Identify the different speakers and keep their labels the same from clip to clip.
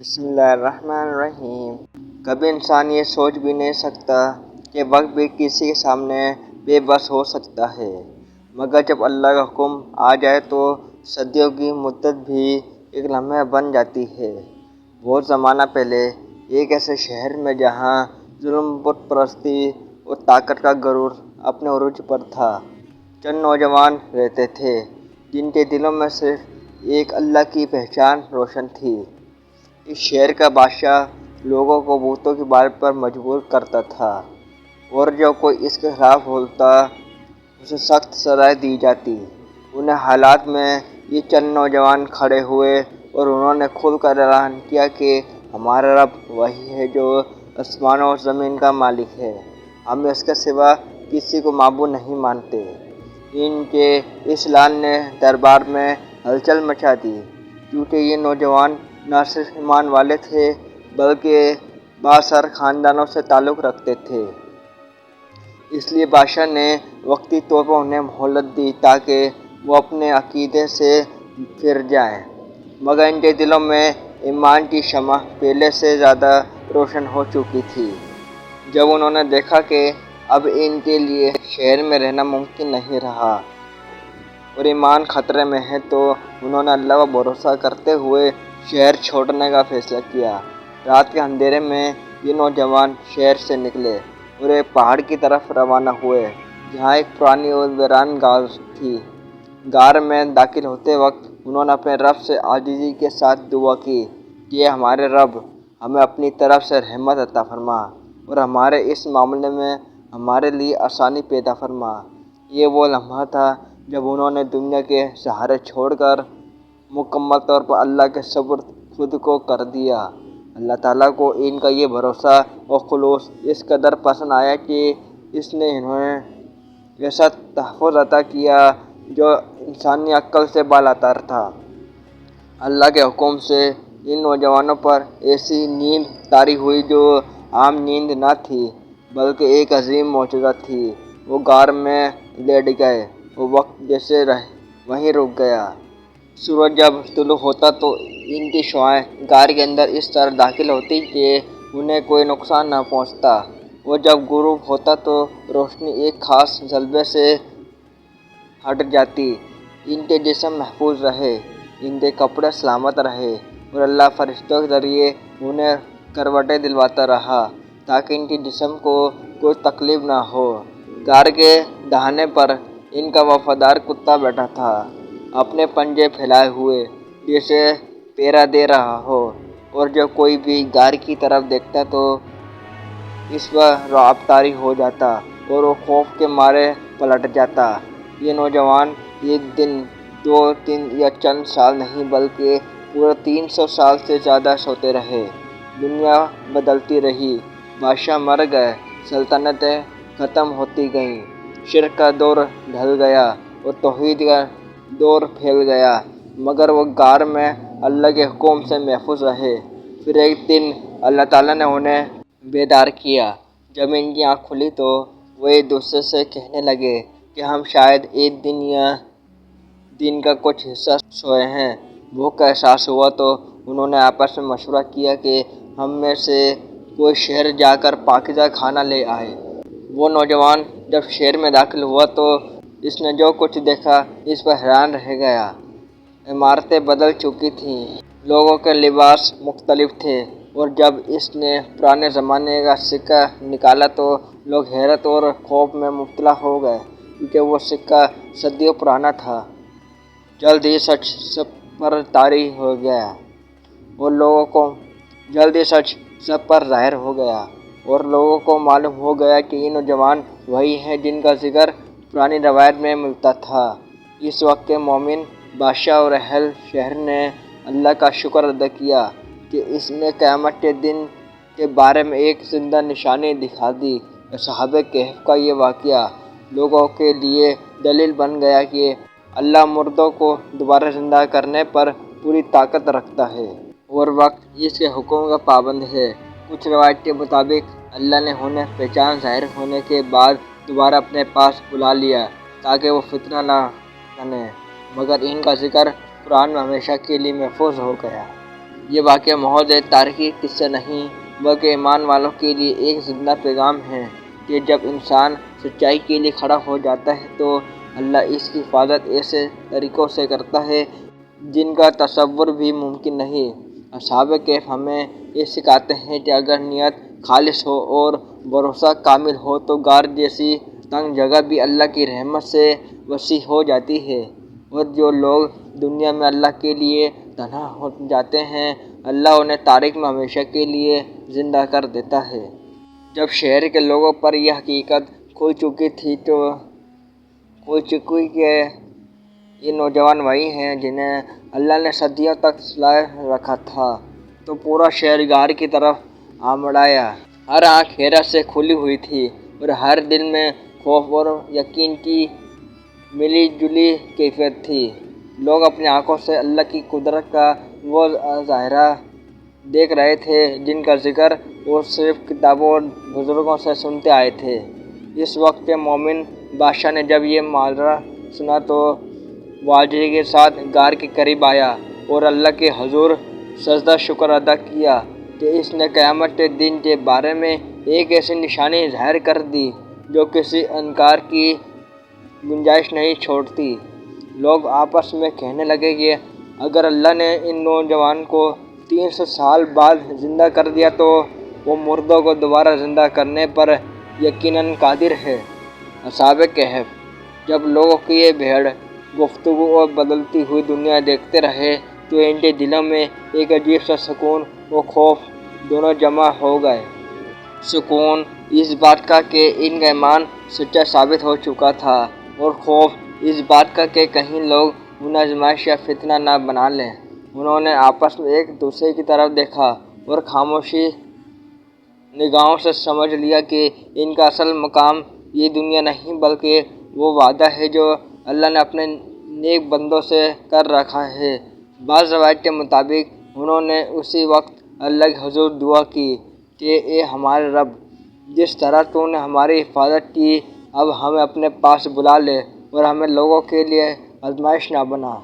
Speaker 1: بسم اللہ الرحمن الرحیم۔ کبھی انسان یہ سوچ بھی نہیں سکتا کہ وقت بھی کسی کے سامنے بے بس ہو سکتا ہے، مگر جب اللہ کا حکم آ جائے تو صدیوں کی مدت بھی ایک لمحہ بن جاتی ہے۔ بہت زمانہ پہلے ایک ایسے شہر میں جہاں ظلم، بت پرستی اور طاقت کا غرور اپنے عروج پر تھا، چند نوجوان رہتے تھے جن کے دلوں میں صرف ایک اللہ کی پہچان روشن تھی۔ اس شہر کا بادشاہ لوگوں کو بتوں کی عبادت پر مجبور کرتا تھا، اور جو کوئی اس کے خلاف بولتا اسے سخت سزائیں دی جاتی۔ انہیں حالات میں یہ چند نوجوان کھڑے ہوئے اور انہوں نے کھل کر اعلان کیا کہ ہمارا رب وہی ہے جو آسمانوں اور زمین کا مالک ہے، ہم اس کے سوا کسی کو معبود نہیں مانتے۔ ان کے اس اعلان نے دربار میں ہلچل مچا دی، کیونکہ یہ نوجوان نہ صرف ایمان والے تھے بلکہ بااثر خاندانوں سے تعلق رکھتے تھے۔ اس لیے بادشاہ نے وقتی طور پر انہیں مہلت دی تاکہ وہ اپنے عقیدے سے پھر جائیں، مگر ان کے دلوں میں ایمان کی شمع پہلے سے زیادہ روشن ہو چکی تھی۔ جب انہوں نے دیکھا کہ اب ان کے لیے شہر میں رہنا ممکن نہیں رہا اور ایمان خطرے میں ہے، تو انہوں نے اللہ پر بھروسہ کرتے ہوئے شہر چھوڑنے کا فیصلہ کیا۔ رات کے اندھیرے میں یہ نوجوان شہر سے نکلے اور ایک پہاڑ کی طرف روانہ ہوئے جہاں ایک پرانی اور ویران غار تھی۔ غار میں داخل ہوتے وقت انہوں نے اپنے رب سے عاجزی کے ساتھ دعا کی کہ اے ہمارے رب، ہمیں اپنی طرف سے رحمت عطا فرما اور ہمارے اس معاملے میں ہمارے لیے آسانی پیدا فرما۔ یہ وہ لمحہ تھا جب انہوں نے دنیا کے سہارے چھوڑ کر مکمل طور پر اللہ کے سپرد خود کو کر دیا۔ اللہ تعالیٰ کو ان کا یہ بھروسہ اور خلوص اس قدر پسند آیا کہ اس نے انہیں ایسا تحفظ عطا کیا جو انسانی عقل سے بالاتر تھا۔ اللہ کے حکم سے ان نوجوانوں پر ایسی نیند طاری ہوئی جو عام نیند نہ تھی بلکہ ایک عظیم معجزہ تھی۔ وہ غار میں لیٹ گئے اور وقت جیسے وہیں رک گیا۔ سورج جب طلوع ہوتا تو ان کی شعاعیں غار کے اندر اس طرح داخل ہوتی کہ انہیں کوئی نقصان نہ پہنچتا، اور جب غروب ہوتا تو روشنی ایک خاص ضلع سے ہٹ جاتی۔ ان کے جسم محفوظ رہے، ان کے کپڑے سلامت رہے، اور اللہ فرشتوں کے ذریعے انہیں کروٹیں دلواتا رہا تاکہ ان کے جسم کو کوئی تکلیف نہ ہو۔ غار کے دہانے پر ان کا وفادار کتا بیٹھا تھا، اپنے پنجے پھیلائے ہوئے جیسے پہرا دے رہا ہو، اور جب کوئی بھی غار کی طرف دیکھتا تو اس پر رعب طاری ہو جاتا اور وہ خوف کے مارے پلٹ جاتا۔ یہ نوجوان ایک دن، دو دن یا چند سال نہیں بلکہ پورے 300 سال سے زیادہ سوتے رہے۔ دنیا بدلتی رہی، بادشاہ مر گئے، سلطنتیں ختم ہوتی گئیں، شرک کا دور ڈھل گیا اور توحید کا دور پھیل گیا، مگر وہ غار میں اللہ کے حکم سے محفوظ رہے۔ پھر ایک دن اللہ تعالیٰ نے انہیں بیدار کیا۔ جب ان کی آنکھ کھلی تو وہ ایک دوسرے سے کہنے لگے کہ ہم شاید ایک دن یا دن کا کچھ حصہ سوئے ہیں۔ بھوک کا احساس ہوا تو انہوں نے آپس میں مشورہ کیا کہ ہم میں سے کوئی شہر جا کر پاکیزہ کھانا لے آئے۔ وہ نوجوان جب شہر میں داخل ہوا تو اس نے جو کچھ دیکھا اس پر حیران رہ گیا۔ عمارتیں بدل چکی تھیں، لوگوں کے لباس مختلف تھے، اور جب اس نے پرانے زمانے کا سکہ نکالا تو لوگ حیرت اور خوف میں مبتلا ہو گئے، کیونکہ وہ سکہ صدیوں پرانا تھا۔ جلد ہی سچ سب پر طاری ہو گیا اور لوگوں کو معلوم ہو گیا کہ یہ نوجوان وہی ہیں جن کا ذکر پرانی روایت میں ملتا تھا۔ اس وقت کے مومن بادشاہ اور اہل شہر نے اللہ کا شکر ادا کیا کہ اس نے قیامت کے دن کے بارے میں ایک زندہ نشانی دکھا دی۔ اصحابِ کہف کا یہ واقعہ لوگوں کے لیے دلیل بن گیا کہ اللہ مردوں کو دوبارہ زندہ کرنے پر پوری طاقت رکھتا ہے اور وقت اس کے حکم کا پابند ہے۔ کچھ روایت کے مطابق اللہ نے انہیں پہچان ظاہر ہونے کے بعد دوبارہ اپنے پاس بلا لیا تاکہ وہ فتنہ نہ بنیں، مگر ان کا ذکر قرآن میں ہمیشہ کے لیے محفوظ ہو گیا۔ یہ واقعہ محض ایک تاریخی قصہ نہیں بلکہ ایمان والوں کے لیے ایک زندہ پیغام ہے کہ جب انسان سچائی کے لیے کھڑا ہو جاتا ہے تو اللہ اس کی حفاظت ایسے طریقوں سے کرتا ہے جن کا تصور بھی ممکن نہیں۔ اصحاب کہف ہمیں یہ سکھاتے ہیں کہ اگر نیت خالص ہو اور بھروسہ کامل ہو تو غار جیسی تنگ جگہ بھی اللہ کی رحمت سے وسیع ہو جاتی ہے، اور جو لوگ دنیا میں اللہ کے لیے تنہا ہو جاتے ہیں اللہ انہیں تاریخ میں ہمیشہ کے لیے زندہ کر دیتا ہے۔ جب شہر کے لوگوں پر یہ حقیقت کھل چکی تھی کہ یہ نوجوان وہی ہیں جنہیں اللہ نے صدیوں تک سلا رکھا تھا، تو پورا شہر غار کی طرف آمڑایا۔ ہر آنکھ حیرت سے کھلی ہوئی تھی اور ہر دل میں خوف اور یقین کی ملی جلی کیفیت تھی۔ لوگ اپنی آنکھوں سے اللہ کی قدرت کا وہ ظاہرہ دیکھ رہے تھے جن کا ذکر وہ صرف کتابوں اور بزرگوں سے سنتے آئے تھے۔ اس وقت مومن بادشاہ نے جب یہ ماجرا سنا تو وہ عاجزی کے ساتھ غار کے قریب آیا اور اللہ کے حضور سجدہ شکر ادا کیا کہ اس نے قیامت کے دن کے بارے میں ایک ایسی نشانی ظاہر کر دی جو کسی انکار کی گنجائش نہیں چھوڑتی۔ لوگ آپس میں کہنے لگے کہ اگر اللہ نے ان نوجوان کو 300 سال بعد زندہ کر دیا تو وہ مردوں کو دوبارہ زندہ کرنے پر یقیناً قادر ہے۔ اصحاب کہف جب لوگوں کی یہ بھیڑ گفتگو اور بدلتی ہوئی دنیا دیکھتے رہے تو ان کے دلوں میں ایک عجیب سا سکون اور خوف دونوں جمع ہو گئے۔ سکون اس بات کا کہ ان کا ایمان سچا ثابت ہو چکا تھا، اور خوف اس بات کا کہ کہیں لوگ انہیں آزمائش یا فتنہ نہ بنا لیں۔ انہوں نے آپس میں ایک دوسرے کی طرف دیکھا اور خاموشی نگاہوں سے سمجھ لیا کہ ان کا اصل مقام یہ دنیا نہیں بلکہ وہ وعدہ ہے جو اللہ نے اپنے نیک بندوں سے کر رکھا ہے۔ بعض روایت کے مطابق انہوں نے اسی وقت اللہ کے حضور دعا کی کہ اے ہمارے رب، جس طرح تو نے ہماری حفاظت کی اب ہمیں اپنے پاس بلا لے اور ہمیں لوگوں کے لیے آزمائش نہ بنا۔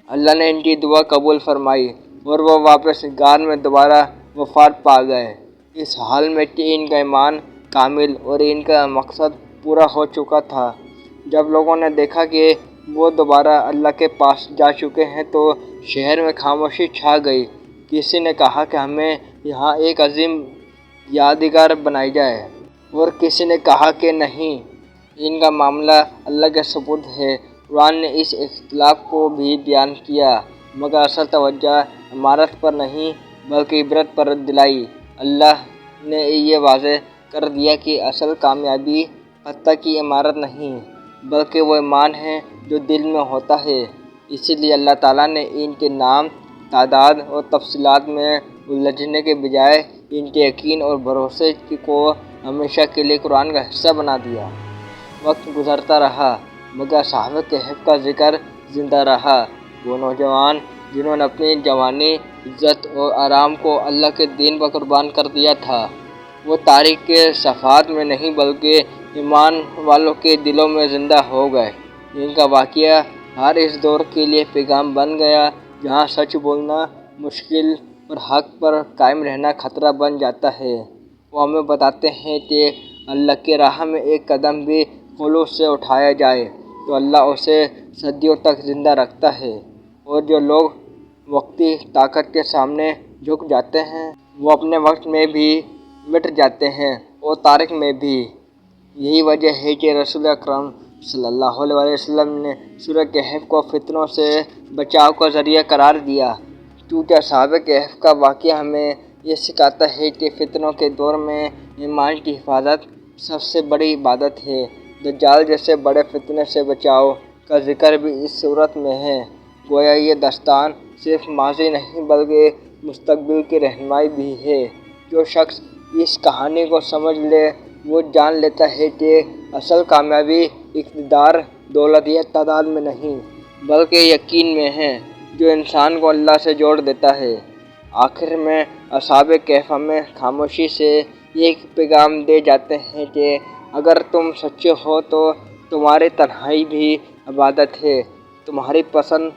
Speaker 1: اللہ نے ان کی دعا قبول فرمائی اور وہ واپس غار میں دوبارہ وفات پا گئے، اس حال میں کہ ان کا ایمان کامل اور ان کا مقصد پورا ہو چکا تھا۔ جب لوگوں نے دیکھا کہ وہ دوبارہ اللہ کے پاس جا چکے ہیں تو شہر میں خاموشی چھا گئی۔ کسی نے کہا کہ ہمیں یہاں ایک عظیم یادگار بنائی جائے، اور کسی نے کہا کہ نہیں، ان کا معاملہ اللہ کے سپرد ہے۔ قرآن نے اس اختلاف کو بھی بیان کیا، مگر اصل توجہ عمارت پر نہیں بلکہ عبرت پر دلائی۔ اللہ نے یہ واضح کر دیا کہ اصل کامیابی خطہ کی عمارت نہیں بلکہ وہ ایمان ہے جو دل میں ہوتا ہے۔ اسی لیے اللہ تعالیٰ نے ان کے نام، تعداد اور تفصیلات میں الجھنے کے بجائے ان کے یقین اور بھروسے کو ہمیشہ کے لیے قرآن کا حصہ بنا دیا۔ وقت گزرتا رہا مگر اصحاب کہف کا ذکر زندہ رہا۔ وہ نوجوان جنہوں نے اپنی جوانی، عزت اور آرام کو اللہ کے دین پر قربان کر دیا تھا، وہ تاریخ کے صفحات میں نہیں بلکہ ایمان والوں کے دلوں میں زندہ ہو گئے۔ ان کا واقعہ ہر اس دور کے لیے پیغام بن گیا جہاں سچ بولنا مشکل اور حق پر قائم رہنا خطرہ بن جاتا ہے۔ وہ ہمیں بتاتے ہیں کہ اللہ کی راہ میں ایک قدم بھی خلوص سے اٹھایا جائے تو اللہ اسے صدیوں تک زندہ رکھتا ہے، اور جو لوگ وقتی طاقت کے سامنے جھک جاتے ہیں وہ اپنے وقت میں بھی مٹ جاتے ہیں اور تاریخ میں بھی۔ یہی وجہ ہے کہ رسول اکرم صلی اللہ علیہ وسلم نے سورہ کہف کو فتنوں سے بچاؤ کا ذریعہ قرار دیا، کیونکہ اصحاب کہف کا واقعہ ہمیں یہ سکھاتا ہے کہ فتنوں کے دور میں ایمان کی حفاظت سب سے بڑی عبادت ہے۔ دجال جیسے بڑے فتنے سے بچاؤ کا ذکر بھی اس صورت میں ہے۔ گویا یہ داستان صرف ماضی نہیں بلکہ مستقبل کی رہنمائی بھی ہے۔ جو شخص اس کہانی کو سمجھ لے وہ جان لیتا ہے کہ اصل کامیابی اقتدار، دولت یا تعداد میں نہیں بلکہ یقین میں ہے جو انسان کو اللہ سے جوڑ دیتا ہے۔ آخر میں اصحاب کہف ہمیں خاموشی سے ایک پیغام دے جاتے ہیں کہ اگر تم سچے ہو تو تمہاری تنہائی بھی عبادت ہے، تمہاری پسند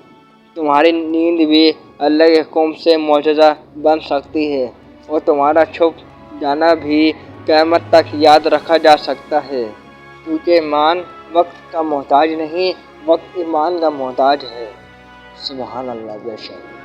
Speaker 1: تمہاری نیند بھی اللہ کے حکم سے معجزہ بن سکتی ہے، اور تمہارا چھپ جانا بھی قیامت تک یاد رکھا جا سکتا ہے، کیونکہ ایمان وقت کا محتاج نہیں، وقت ایمان کا محتاج ہے۔ سبحان اللہ، بے شک۔